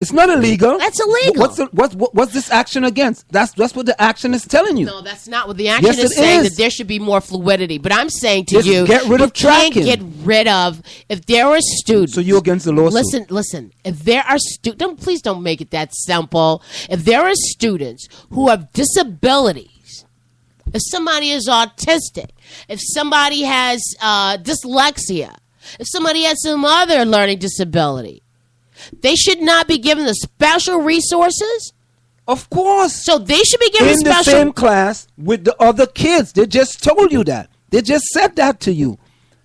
It's not illegal. That's illegal. What's this action against? That's what the action is telling you. No, that's not what the action is saying. That there should be more fluidity. But I'm saying to you, get rid of tracking. Can't get rid of if there are students. So you're against the lawsuit? Listen. If there are students, please don't make it that simple. If there are students who have disabilities, if somebody is autistic, if somebody has dyslexia, if somebody has some other learning disability, they should not be given the special resources? Of course. So they should be given in the same class with the other kids. They just told you that. They just said that to you.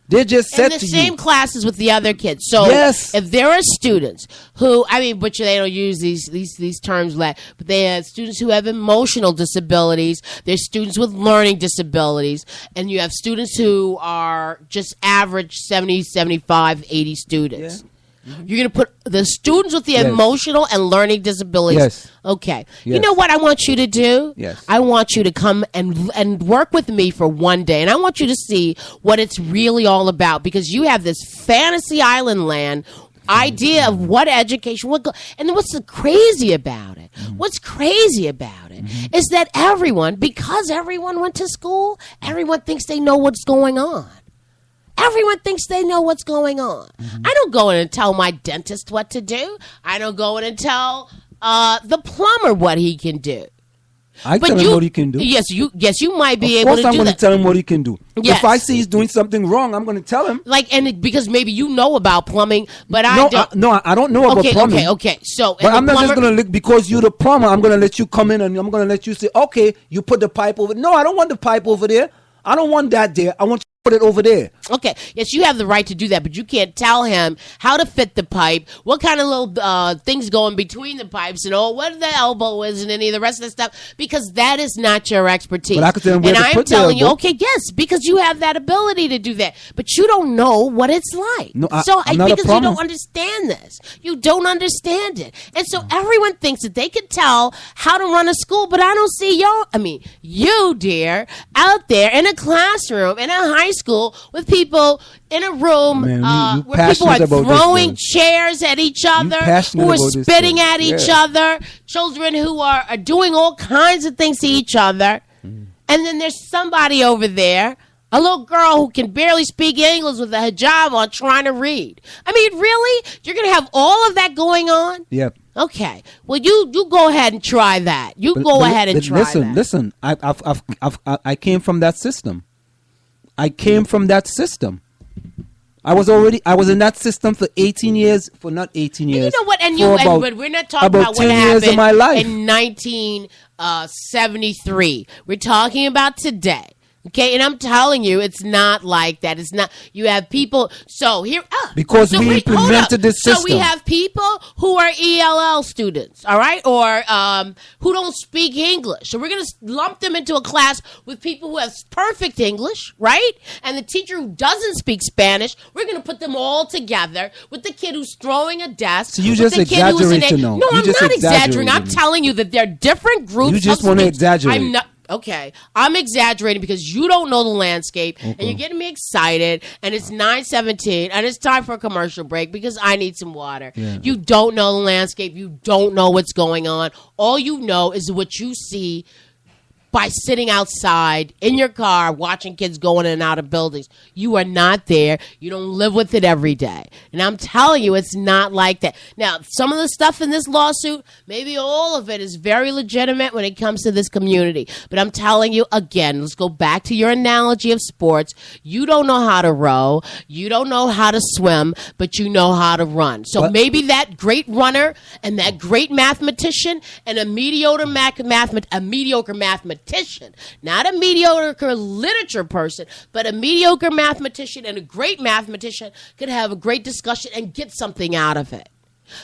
They just said to you. In the same classes with the other kids. So yes. If there are students who, but they don't use these terms, but they have students who have emotional disabilities. There's students with learning disabilities. And you have students who are just average 70, 75, 80 students. Yeah. Mm-hmm. You're going to put the students with the emotional and learning disabilities. Yes. Okay. Yes. You know what I want you to do? Yes. I want you to come and work with me for one day. And I want you to see what it's really all about. Because you have this fantasy island land idea of what education would go. And what's crazy about it? Mm-hmm. What's crazy about it is that because everyone went to school, everyone thinks they know what's going on. Everyone thinks they know what's going on. Mm-hmm. I don't go in and tell my dentist what to do. I don't go in and tell the plumber what he can do. I tell him what he can do. Yes, you might be able to do that. Of course, I'm going to tell him what he can do. Yes. If I see he's doing something wrong, I'm going to tell him. Because maybe you know about plumbing, but I don't. I don't know about plumbing. Okay. So, but I'm not just going to because you're the plumber. I'm going to let you come in and I'm going to let you say, okay, you put the pipe over. No, I don't want the pipe over there. I don't want that there. I want you to put it over there. Okay. Yes, you have the right to do that, but you can't tell him how to fit the pipe, what kind of little things go in between the pipes, and what the elbow is, and any of the rest of the stuff, because that is not your expertise. But I could tell him where to put the elbow. And I'm telling you, okay, yes, because you have that ability to do that, but you don't know what it's like. No, I'm not because a plumber. You don't understand this. You don't understand it. And so everyone thinks that they can tell how to run a school, but I don't see you, dear, out there in a classroom, in a high school, with people in a room where people are throwing chairs at each other, who are spitting at each other, children who are doing all kinds of things to each other. And then there's somebody over there, a little girl who can barely speak English with a hijab on, trying to read. I mean, really? You're going to have all of that going on? Yep. Okay. Well, you go ahead and try that. Go ahead and try that. Listen. I came from that system. I was in that system for 18 years. Not 18 years. And you know what? And we're not talking about what happened in my life in 1973. We're talking about today. Okay, and I'm telling you, it's not like that. It's not. You have people. So here, because we implemented this system. So we have people who are ELL students, all right, or who don't speak English. So we're going to lump them into a class with people who have perfect English, right? And the teacher who doesn't speak Spanish. We're going to put them all together with the kid who's throwing a desk. So you just exaggerate to know. No, I'm not exaggerating. I'm telling you that there are different groups. You just want to exaggerate. I'm not. Okay, I'm exaggerating because you don't know the landscape, and you're getting me excited, and it's 9:17, and it's time for a commercial break because I need some water. Yeah. You don't know the landscape. You don't know what's going on. All you know is what you see by sitting outside in your car watching kids go in and out of buildings. You are not there. You don't live with it every day. And I'm telling you, it's not like that. Now, some of the stuff in this lawsuit, maybe all of it is very legitimate when it comes to this community. But I'm telling you, again, let's go back to your analogy of sports. You don't know how to row. You don't know how to swim, but you know how to run. So maybe that great runner and that great mathematician and a mediocre mathematician, not a mediocre literature person, but a mediocre mathematician and a great mathematician could have a great discussion and get something out of it.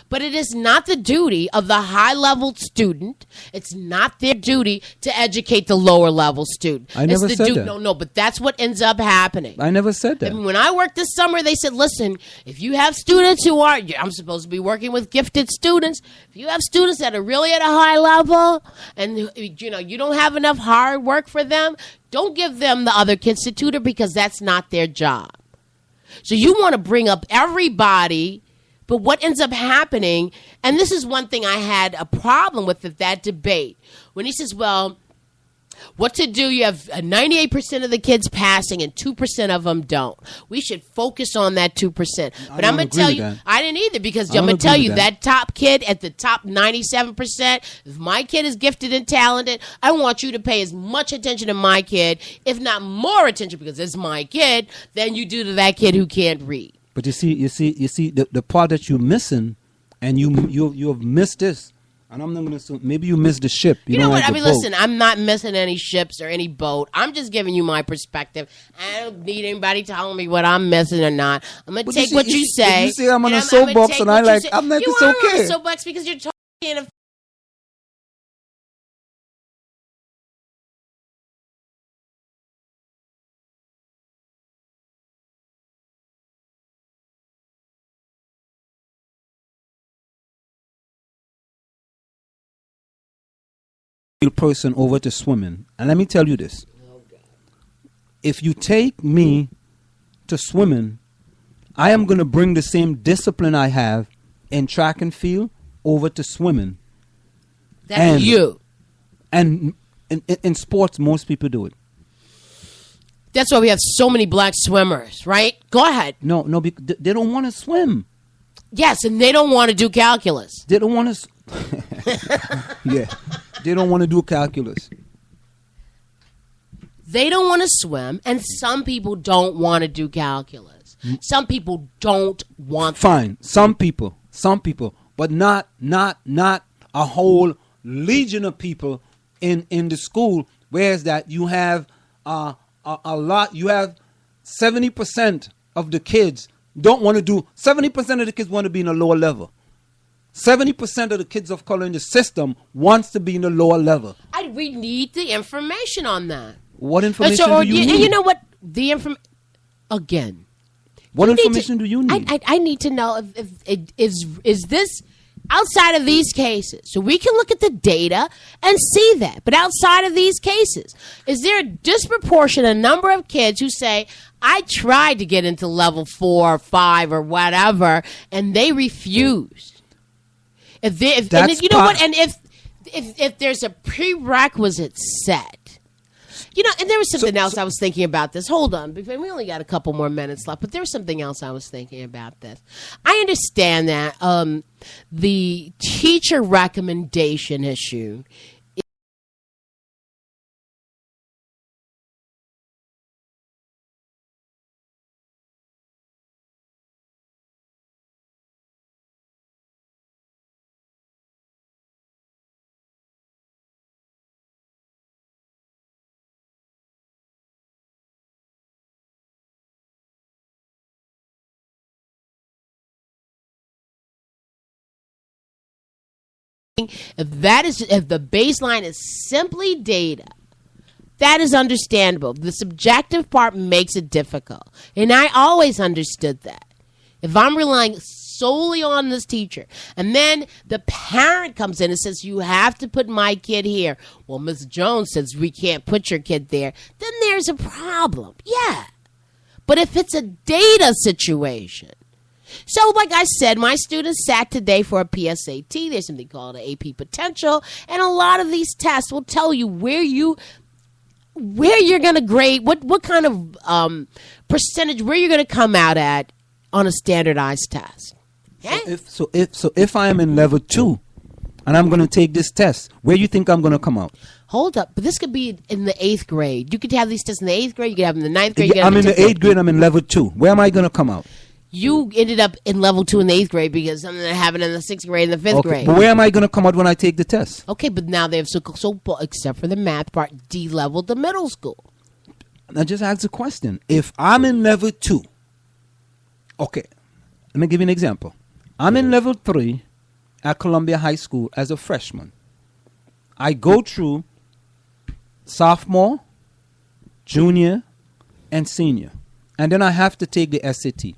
But it is not the duty of the high-level student. It's not their duty to educate the lower-level student. I never said that. No, but that's what ends up happening. I never said that. I mean, when I worked this summer, they said, listen, if you have students who are, I'm supposed to be working with gifted students. If you have students that are really at a high level and, you don't have enough hard work for them, don't give them the other kids to tutor because that's not their job. So you want to bring up everybody But what ends up happening, and this is one thing I had a problem with that debate, when he says, well, what to do? You have 98% of the kids passing and 2% of them don't. We should focus on that 2%. But I'm going to tell you, I didn't either, because I'm going to tell you that top kid at the top 97%, if my kid is gifted and talented, I want you to pay as much attention to my kid, if not more attention, because it's my kid, than you do to that kid who can't read. But you see, the part that you're missing, and you have missed this. And I'm not going to assume, maybe you missed the ship. You know what? I mean, listen, I'm not missing any ships or any boat. I'm just giving you my perspective. I don't need anybody telling me what I'm missing or not. I'm going to take what you say. You say I'm on a soapbox, and I'm like, I'm not it's okay. You are on a soapbox because you're talking. Person over to swimming, and let me tell you this: if you take me to swimming, I am going to bring the same discipline I have in track and field over to swimming. That's you. And in sports, most people do it. That's why we have so many black swimmers, right? Go ahead. No, they don't want to swim. Yes, and they don't want to do calculus. They don't want to. Yeah. They don't want to do calculus. They don't want to swim, and some people don't want to do calculus. Some people don't want Fine. Some people, but not a whole legion of people in the school. Whereas that you have a lot. You have 70% of the kids don't want to do. 70% of the kids want to be in a lower level. 70% of the kids of color in the system wants to be in the lower level. We need the information on that. What information do you need? And you know what? The again. What information do you need? I need to know is this outside of these cases, so we can look at the data and see that. But outside of these cases, is there a disproportionate number of kids who say, I tried to get into level 4 or 5 or whatever, and they refused? And if there's a prerequisite set, and there was something else I was thinking about this. Hold on, because we only got a couple more minutes left, but there was something else I was thinking about this. I understand that the teacher recommendation issue. If the baseline is simply data, that is understandable. The subjective part makes it difficult. And I always understood that. If I'm relying solely on this teacher, and then the parent comes in and says, you have to put my kid here. Well, Ms. Jones says we can't put your kid there. Then there's a problem. Yeah. But if it's a data situation, so like I said, my students sat today for a PSAT. There's something called an AP Potential. And a lot of these tests will tell you where you're going to grade, what kind of percentage, where you're going to come out at on a standardized test. Okay? So if I am in level 2 and I'm going to take this test, where do you think I'm going to come out? Hold up. But this could be in the 8th grade. You could have these tests in the 8th grade. You could have them in the 9th grade. I'm in the 8th grade. I'm in level 2. Where am I going to come out? You ended up in level 2 in the 8th grade because something that happened in the 6th grade and the 5th grade. But where am I going to come out when I take the test? Okay, but now they have so except for the math part, D-leveled the middle school. I just asked a question. If I'm in level 2, okay, let me give you an example. I'm in level 3 at Columbia High School as a freshman. I go through sophomore, junior, and senior. And then I have to take the SAT.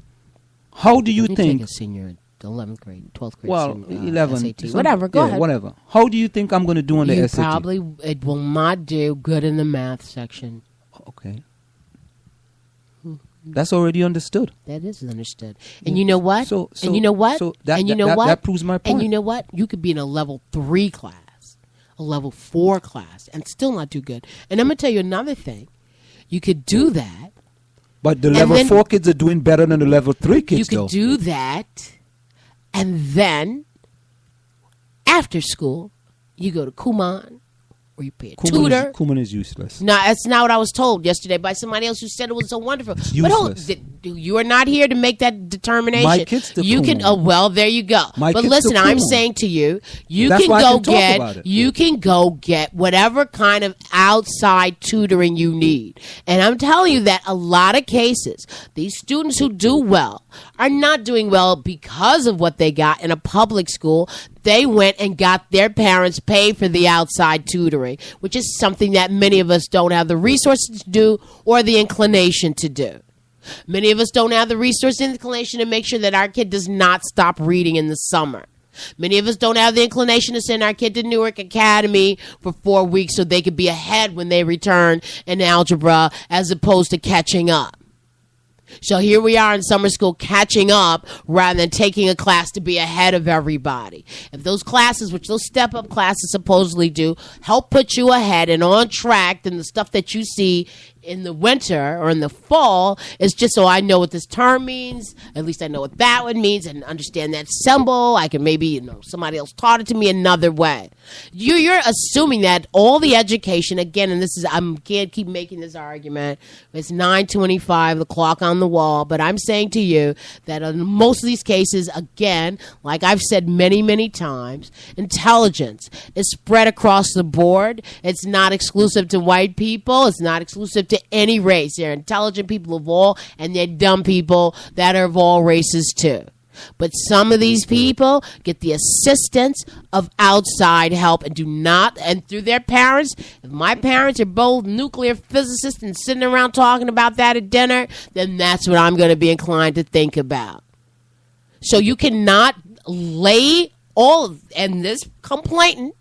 How do you think? Take a senior, 11th grade, 12th grade. Well, senior, 11. SAT. Whatever, go ahead. Whatever. How do you think I'm going to do on the SAT? It will not do good in the math section. Okay. That's already understood. That is understood. And you know what? And you know what? That proves my point. And you know what? You could be in a level 3 class, a level 4 class, and still not do good. And I'm going to tell you another thing. You could do that. But the level 4 kids are doing better than the level 3 kids, You could do that, and then after school, you go to Kumon, or you pay a tutor. Kumon is useless. No, that's not what I was told yesterday by somebody else who said it was so wonderful. It's useless. But you are not here to make that determination. My kids to you Kumon. Can. Oh well, there you go. My but kids listen, to I'm Kumon. saying to you, you That's can why I go can talk get. about it. You can go get whatever kind of outside tutoring you need. And I'm telling you that a lot of cases, these students who do well are not doing well because of what they got in a public school. They went and got their parents paid for the outside tutoring, which is something that many of us don't have the resources to do or the inclination to do. Many of us don't have the resource and inclination to make sure that our kid does not stop reading in the summer. Many of us don't have the inclination to send our kid to Newark Academy for 4 weeks so they could be ahead when they return in algebra as opposed to catching up. So here we are in summer school catching up rather than taking a class to be ahead of everybody. If those classes, which those step-up classes supposedly do, help put you ahead and on track, then the stuff that you see in the winter or in the fall is just so I know what this term means. At least I know what that one means and understand that symbol. I can maybe, somebody else taught it to me another way. You're assuming that all the education, again, and this is, I can't keep making this argument. It's 9:25, the clock on the wall, but I'm saying to you that in most of these cases, again, like I've said many, many times, intelligence is spread across the board. It's not exclusive to white people. It's not exclusive to any race. They're intelligent people of all, and they're dumb people that are of all races too. But some of these people get the assistance of outside help and do not, and through their parents. If my parents are both nuclear physicists and sitting around talking about that at dinner, then that's what I'm going to be inclined to think about. So you cannot lay all, and this complainant,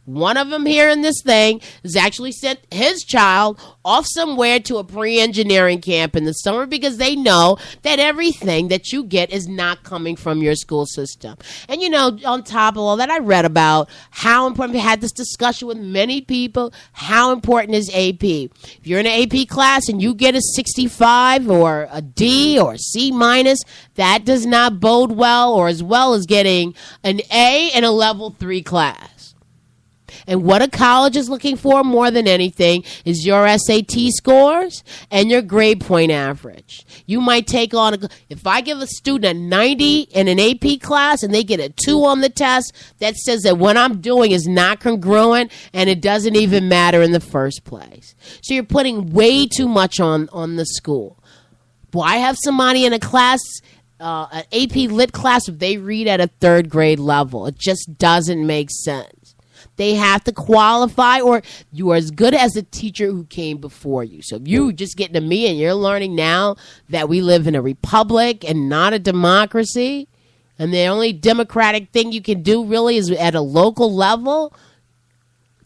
one of them here in this thing, has actually sent his child off somewhere to a pre-engineering camp in the summer because they know that everything that you get is not coming from your school system. And, on top of all that, I read about how important, we had this discussion with many people, how important is AP. If you're in an AP class and you get a 65 or a D or a C minus, that does not bode well, or as well as getting an A in a level 3 class. And what a college is looking for more than anything is your SAT scores and your grade point average. You might take on, if I give a student a 90 in an AP class and they get a 2 on the test, that says that what I'm doing is not congruent and it doesn't even matter in the first place. So you're putting way too much on the school. Why have somebody in a class, an AP lit class, if they read at a 3rd grade level? It just doesn't make sense. They have to qualify, or you are as good as the teacher who came before you. So if you just getting to me and you're learning now that we live in a republic and not a democracy, and the only democratic thing you can do really is at a local level,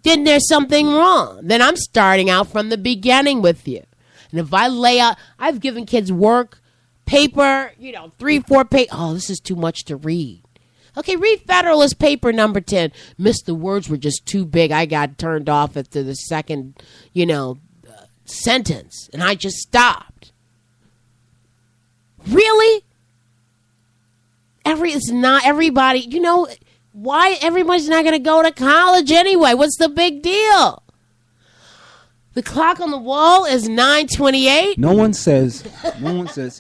then there's something wrong. Then I'm starting out from the beginning with you. And if I lay out, I've given kids work, paper, 3, 4 pages. Oh, this is too much to read. Okay, read Federalist paper number 10. Miss, the words were just too big. I got turned off after the second, sentence, and I just stopped. Really? It's not everybody. Why everybody's not going to go to college anyway? What's the big deal? The clock on the wall is 9:28. No one says,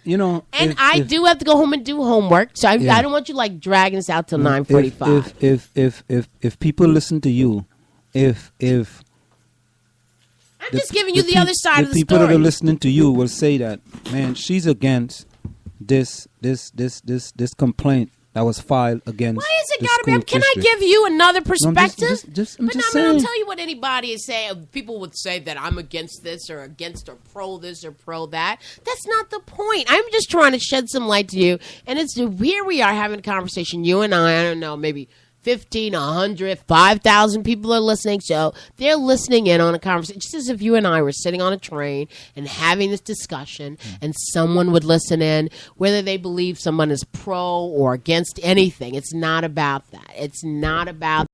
And I do have to go home and do homework, so I don't want you dragging us out till 9:45. If people listen to you, I'm just giving you the other side of the people story. that are listening to you will say that, man, she's against this complaint that was filed against. Why is it got to be? Can I give you another perspective? I'm just saying. I'll tell you what anybody is saying. People would say that I'm against this or against or pro this or pro that. That's not the point. I'm just trying to shed some light to you. And here we are having a conversation, you and I don't know, maybe 15, 100, 5,000 people are listening. So they're listening in on a conversation, just as if you and I were sitting on a train and having this discussion, and someone would listen in, whether they believe someone is pro or against anything. It's not about that. It's not about